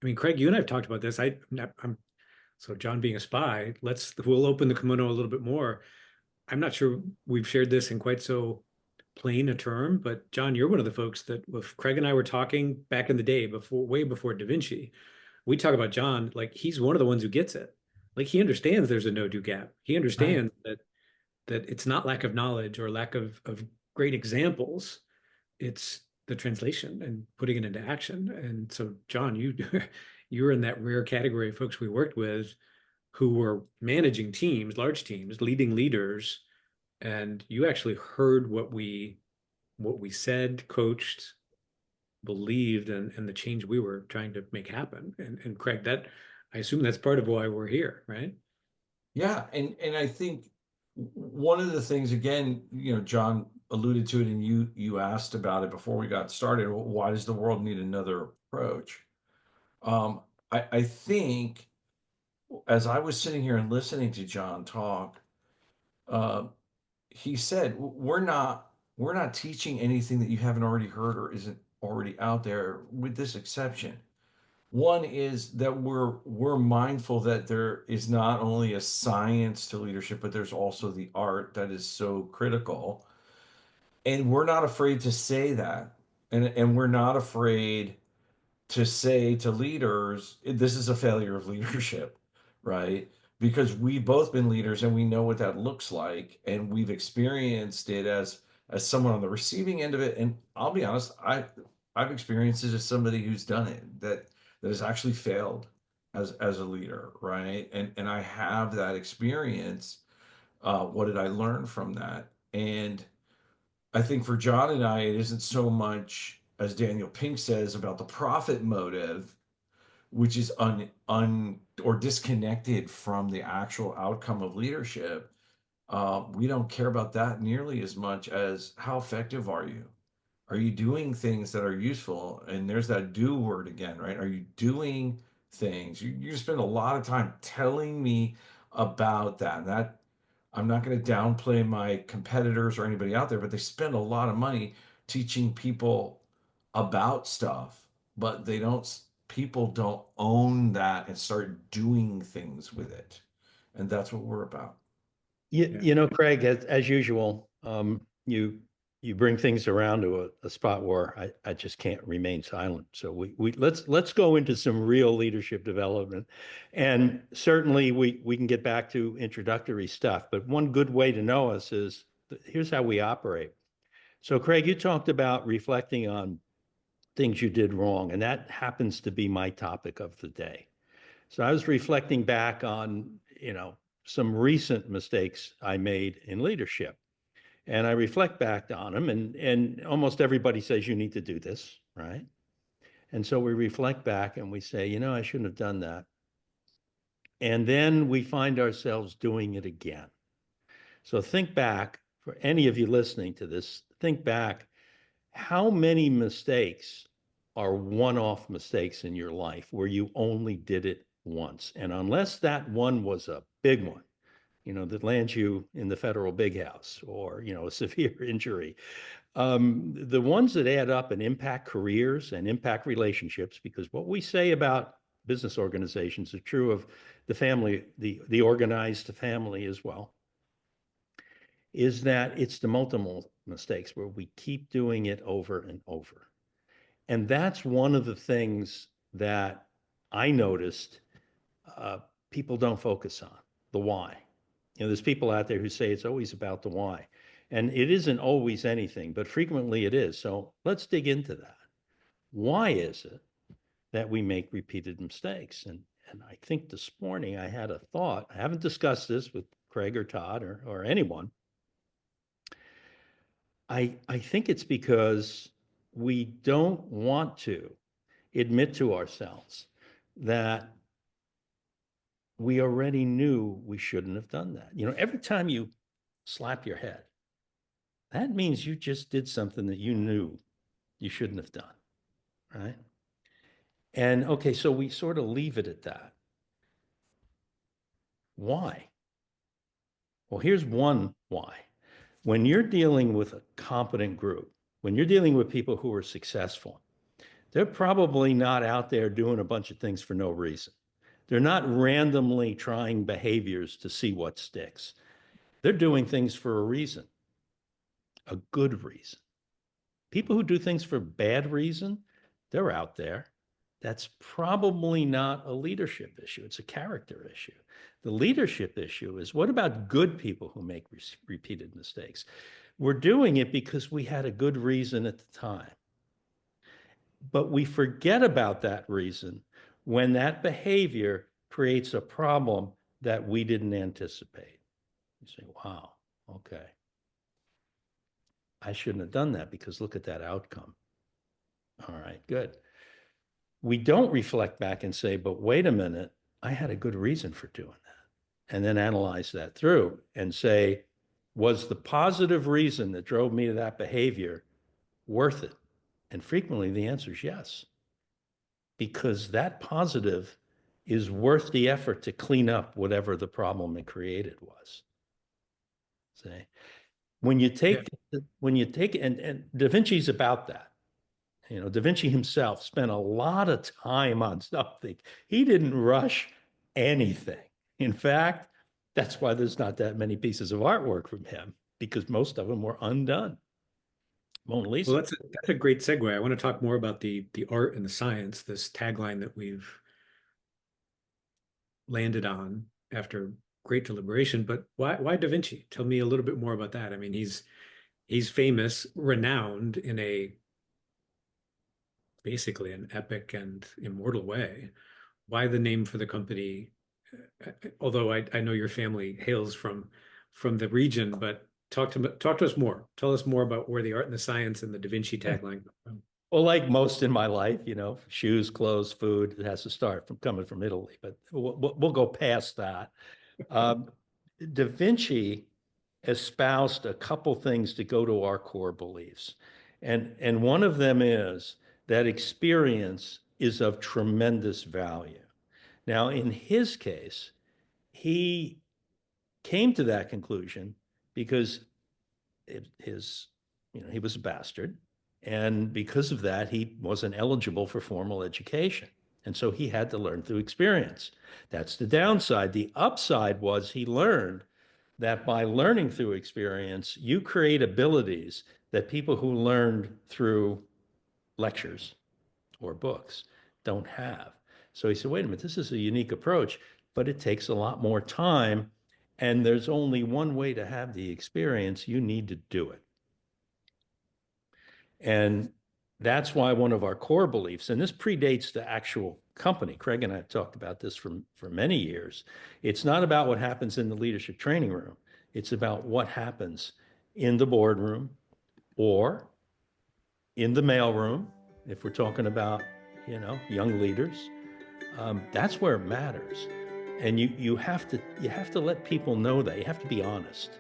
I mean, Craig, you and I have talked about this. I'm so John being a spy, we'll open the kimono a little bit more. I'm not sure we've shared this in quite so plain a term, but John, you're one of the folks that if Craig and I were talking back in the day before, way before DaVinci, we talk about John like he's one of the ones who gets it. Like he understands there's a no-do gap. He Right. understands that it's not lack of knowledge or lack of great examples. It's the translation and putting it into action. And so, John, you're in that rare category of folks we worked with who were managing teams, large teams, leading leaders, and you actually heard what we said, coached, believed, and the change we were trying to make happen. And Craig, that I assume that's part of why we're here, right? Yeah, and I think one of the things, again, John alluded to it, and you asked about it before we got started. Why does the world need another approach? Um, I think as I was sitting here and listening to John talk, uh, he said we're not teaching anything that you haven't already heard or isn't already out there, with this exception. One is that we're mindful that there is not only a science to leadership, but there's also the art that is so critical. And we're not afraid to say that. And we're not afraid to say to leaders, this is a failure of leadership, right? Because we've both been leaders and we know what that looks like, and we've experienced it as someone on the receiving end of it. And I'll be honest, I've experienced it as somebody who's done it, that has actually failed as a leader, right? And I have that experience. What did I learn from that? And I think for John and I, it isn't so much, as Daniel Pink says, about the profit motive, which is un or disconnected from the actual outcome of leadership. We don't care about that nearly as much as how effective are you? Are you doing things that are useful? And there's that do word again, right? Are you doing things? You spend a lot of time telling me about that. And that I'm not going to downplay my competitors or anybody out there, but they spend a lot of money teaching people about stuff, but people don't own that and start doing things with it. And that's what we're about. Yeah. Craig, as usual, you bring things around to a spot where I just can't remain silent. So we let's go into some real leadership development, and certainly we can get back to introductory stuff. But one good way to know us is here's how we operate. So, Craig, you talked about reflecting on things you did wrong, and that happens to be my topic of the day. So I was reflecting back on, some recent mistakes I made in leadership. And I reflect back on them, and almost everybody says you need to do this, right? And so we reflect back and we say, I shouldn't have done that. And then we find ourselves doing it again. So think back, for any of you listening to this, think back, how many mistakes are one-off mistakes in your life where you only did it once? And unless that one was a big one, that lands you in the federal big house, or, a severe injury, the ones that add up and impact careers and impact relationships, because what we say about business organizations is true of the family, the organized family as well, is that it's the multiple mistakes where we keep doing it over and over. And that's one of the things that I noticed people don't focus on, the why. There's people out there who say it's always about the why. And it isn't always anything, but frequently it is. So let's dig into that. Why is it that we make repeated mistakes? And I think this morning I had a thought. I haven't discussed this with Craig or Todd or anyone. I think it's because we don't want to admit to ourselves that we already knew we shouldn't have done that. Every time you slap your head, that means you just did something that you knew you shouldn't have done, right? And okay, so we sort of leave it at that. Why? Well, here's one why. When you're dealing with a competent group, when you're dealing with people who are successful, they're probably not out there doing a bunch of things for no reason. They're not randomly trying behaviors to see what sticks. They're doing things for a reason, a good reason. People who do things for bad reason, they're out there. That's probably not a leadership issue. It's a character issue. The leadership issue is, what about good people who make repeated mistakes? We're doing it because we had a good reason at the time. But we forget about that reason when that behavior creates a problem that we didn't anticipate. You say, wow, okay. I shouldn't have done that because look at that outcome. All right, good. We don't reflect back and say, but wait a minute, I had a good reason for doing that. And then analyze that through and say, was the positive reason that drove me to that behavior worth it? And frequently the answer is yes, because that positive is worth the effort to clean up whatever the problem it created was. See, when you take, and Da Vinci's about that. You know, Da Vinci himself spent a lot of time on something. He didn't rush anything. In fact, that's why there's not that many pieces of artwork from him, because most of them were undone. Mona Lisa. Well, that's a great segue. I want to talk more about the art and the science, this tagline that we've landed on after great deliberation. But why Da Vinci? Tell me a little bit more about that. I mean, he's famous, renowned in a basically an epic and immortal way. Why the name for the company? Although I know your family hails from the region, but talk to us more. Tell us more about where the art and the science and the Da Vinci tagline come from. Well, like most in my life, you know, shoes, clothes, food, it has to start from coming from Italy, but we'll go past that. Da Vinci espoused a couple things to go to our core beliefs. And one of them is that experience is of tremendous value. Now, in his case, he came to that conclusion because he was a bastard. And because of that, he wasn't eligible for formal education. And so he had to learn through experience. That's the downside. The upside was he learned that by learning through experience, you create abilities that people who learned through lectures or books don't have. So he said, wait a minute, this is a unique approach, but it takes a lot more time. And there's only one way to have the experience. You need to do it. And that's why one of our core beliefs, and this predates the actual company. Craig and I have talked about this for many years. It's not about what happens in the leadership training room. It's about what happens in the boardroom or in the mailroom, if we're talking about, you know, young leaders. That's where it matters. And you have to let people know that. You have to be honest.